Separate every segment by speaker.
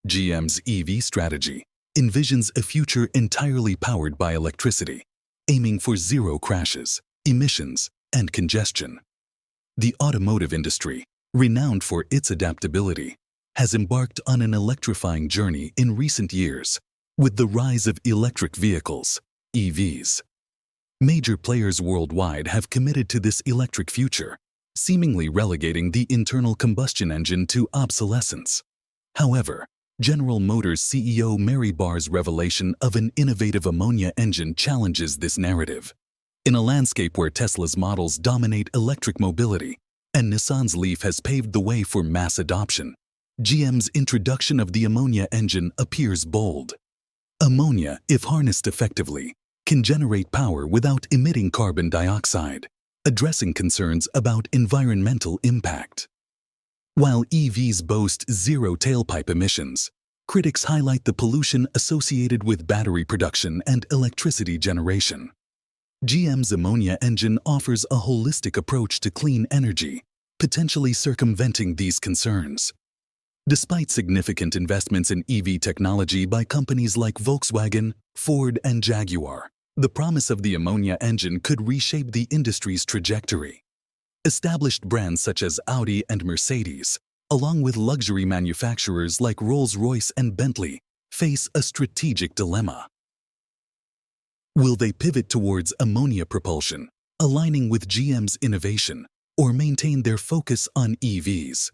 Speaker 1: GM's EV strategy envisions a future entirely powered by electricity, aiming for zero crashes, emissions, and congestion. The automotive industry, renowned for its adaptability, has embarked on an electrifying journey in recent years with the rise of electric vehicles, EVs. Major players worldwide have committed to this electric future, seemingly relegating the internal combustion engine to obsolescence. However, General Motors CEO Mary Barr's revelation of an innovative ammonia engine challenges this narrative. In a landscape where Tesla's models dominate electric mobility and Nissan's Leaf has paved the way for mass adoption, GM's introduction of the ammonia engine appears bold. Ammonia, if harnessed effectively, can generate power without emitting carbon dioxide, addressing concerns about environmental impact. While EVs boast zero tailpipe emissions, critics highlight the pollution associated with battery production and electricity generation. GM's ammonia engine offers a holistic approach to clean energy, potentially circumventing these concerns. Despite significant investments in EV technology by companies like Volkswagen, Ford, and Jaguar, the promise of the ammonia engine could reshape the industry's trajectory. Established brands such as Audi and Mercedes, along with luxury manufacturers like Rolls-Royce and Bentley, face a strategic dilemma. Will they pivot towards ammonia propulsion, aligning with GM's innovation, or maintain their focus on EVs?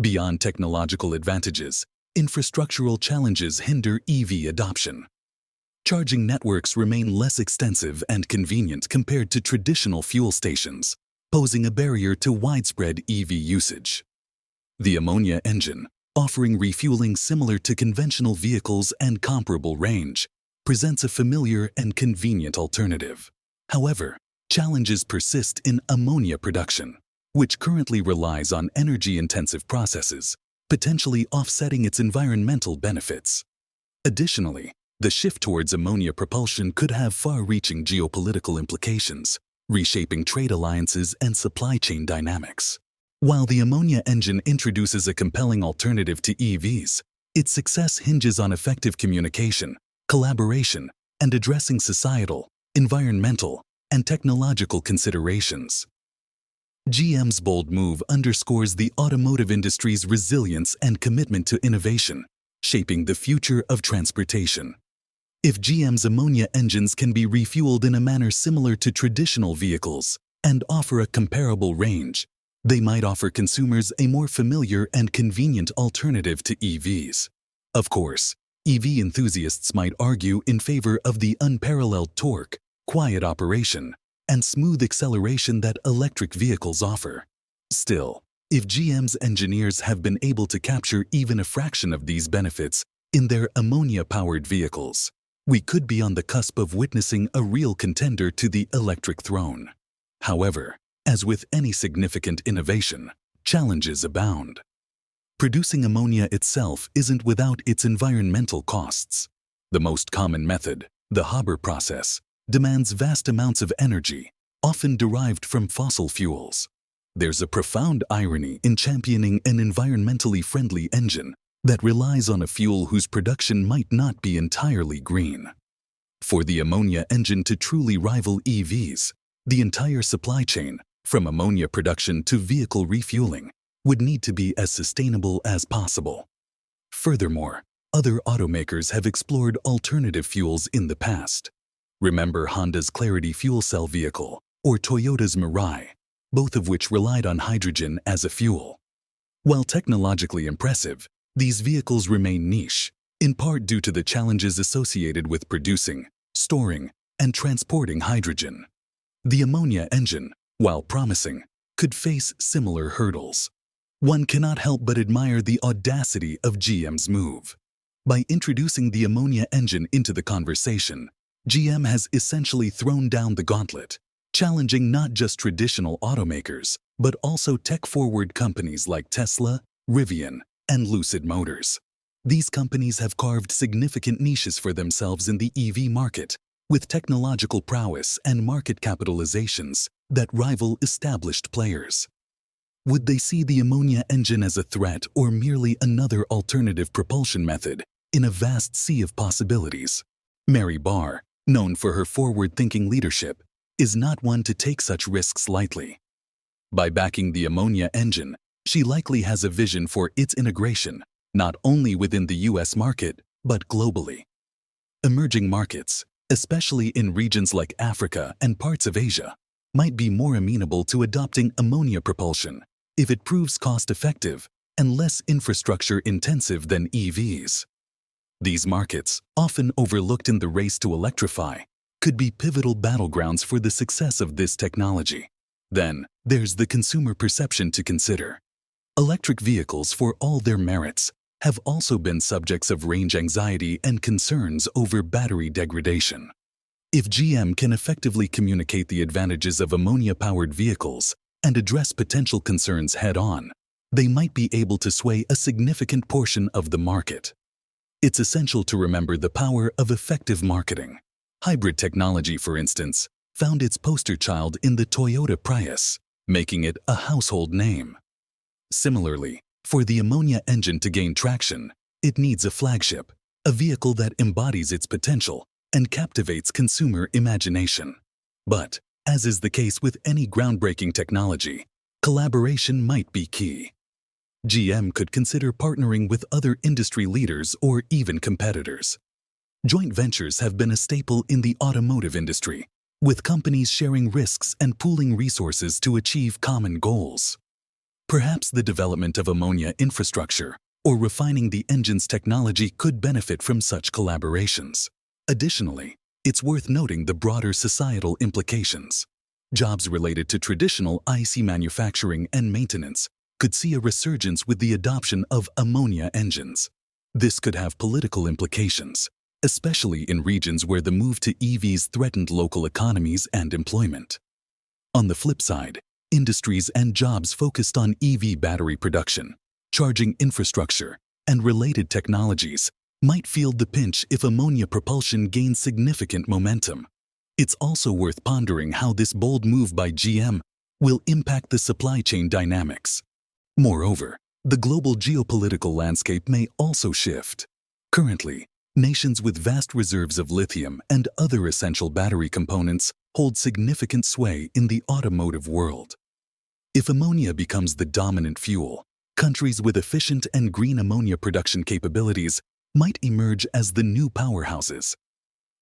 Speaker 1: Beyond technological advantages, infrastructural challenges hinder EV adoption. Charging networks remain less extensive and convenient compared to traditional fuel stations, posing a barrier to widespread EV usage. The ammonia engine, offering refueling similar to conventional vehicles and comparable range, presents a familiar and convenient alternative. However, challenges persist in ammonia production, which currently relies on energy-intensive processes, potentially offsetting its environmental benefits. Additionally, the shift towards ammonia propulsion could have far-reaching geopolitical implications, reshaping trade alliances and supply chain dynamics. While the ammonia engine introduces a compelling alternative to EVs, its success hinges on effective communication, collaboration, and addressing societal, environmental, and technological considerations. GM's bold move underscores the automotive industry's resilience and commitment to innovation, shaping the future of transportation. If GM's ammonia engines can be refueled in a manner similar to traditional vehicles and offer a comparable range, they might offer consumers a more familiar and convenient alternative to EVs. Of course, EV enthusiasts might argue in favor of the unparalleled torque, quiet operation, and smooth acceleration that electric vehicles offer. Still, if GM's engineers have been able to capture even a fraction of these benefits in their ammonia-powered vehicles, we could be on the cusp of witnessing a real contender to the electric throne. However, as with any significant innovation, challenges abound. Producing ammonia itself isn't without its environmental costs. The most common method, the Haber process, demands vast amounts of energy, often derived from fossil fuels. There's a profound irony in championing an environmentally friendly engine that relies on a fuel whose production might not be entirely green. For the ammonia engine to truly rival EVs, the entire supply chain, from ammonia production to vehicle refueling, would need to be as sustainable as possible. Furthermore, other automakers have explored alternative fuels in the past. Remember Honda's Clarity fuel cell vehicle or Toyota's Mirai, both of which relied on hydrogen as a fuel. While technologically impressive, these vehicles remain niche, in part due to the challenges associated with producing, storing, and transporting hydrogen. The ammonia engine, while promising, could face similar hurdles. One cannot help but admire the audacity of GM's move. By introducing the ammonia engine into the conversation, GM has essentially thrown down the gauntlet, challenging not just traditional automakers, but also tech-forward companies like Tesla, Rivian, and Lucid Motors. These companies have carved significant niches for themselves in the EV market, with technological prowess and market capitalizations that rival established players. Would they see the ammonia engine as a threat or merely another alternative propulsion method in a vast sea of possibilities? Mary Barr, known for her forward-thinking leadership, is not one to take such risks lightly. By backing the ammonia engine, she likely has a vision for its integration, not only within the US market, but globally. Emerging markets, especially in regions like Africa and parts of Asia, might be more amenable to adopting ammonia propulsion if it proves cost-effective and less infrastructure-intensive than EVs. These markets, often overlooked in the race to electrify, could be pivotal battlegrounds for the success of this technology. Then, there's the consumer perception to consider. Electric vehicles, for all their merits, have also been subjects of range anxiety and concerns over battery degradation. If GM can effectively communicate the advantages of ammonia-powered vehicles and address potential concerns head-on, they might be able to sway a significant portion of the market. It's essential to remember the power of effective marketing. Hybrid technology, for instance, found its poster child in the Toyota Prius, making it a household name. Similarly, for the ammonia engine to gain traction, it needs a flagship, a vehicle that embodies its potential and captivates consumer imagination. But, as is the case with any groundbreaking technology, collaboration might be key. GM could consider partnering with other industry leaders or even competitors. Joint ventures have been a staple in the automotive industry, with companies sharing risks and pooling resources to achieve common goals. Perhaps the development of ammonia infrastructure or refining the engine's technology could benefit from such collaborations. Additionally, it's worth noting the broader societal implications. Jobs related to traditional ICE manufacturing and maintenance could see a resurgence with the adoption of ammonia engines. This could have political implications, especially in regions where the move to EVs threatened local economies and employment. On the flip side, industries and jobs focused on EV battery production, charging infrastructure, and related technologies might feel the pinch if ammonia propulsion gains significant momentum. It's also worth pondering how this bold move by GM will impact the supply chain dynamics. Moreover, the global geopolitical landscape may also shift. Currently, nations with vast reserves of lithium and other essential battery components hold significant sway in the automotive world. If ammonia becomes the dominant fuel, countries with efficient and green ammonia production capabilities might emerge as the new powerhouses.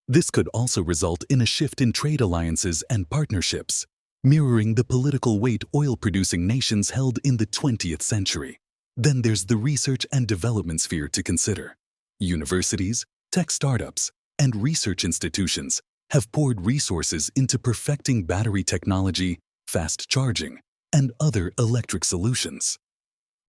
Speaker 1: This could also result in a shift in trade alliances and partnerships, mirroring the political weight oil-producing nations held in the 20th century. Then there's the research and development sphere to consider. Universities, tech startups, and research institutions have poured resources into perfecting battery technology, fast charging, and other electric solutions.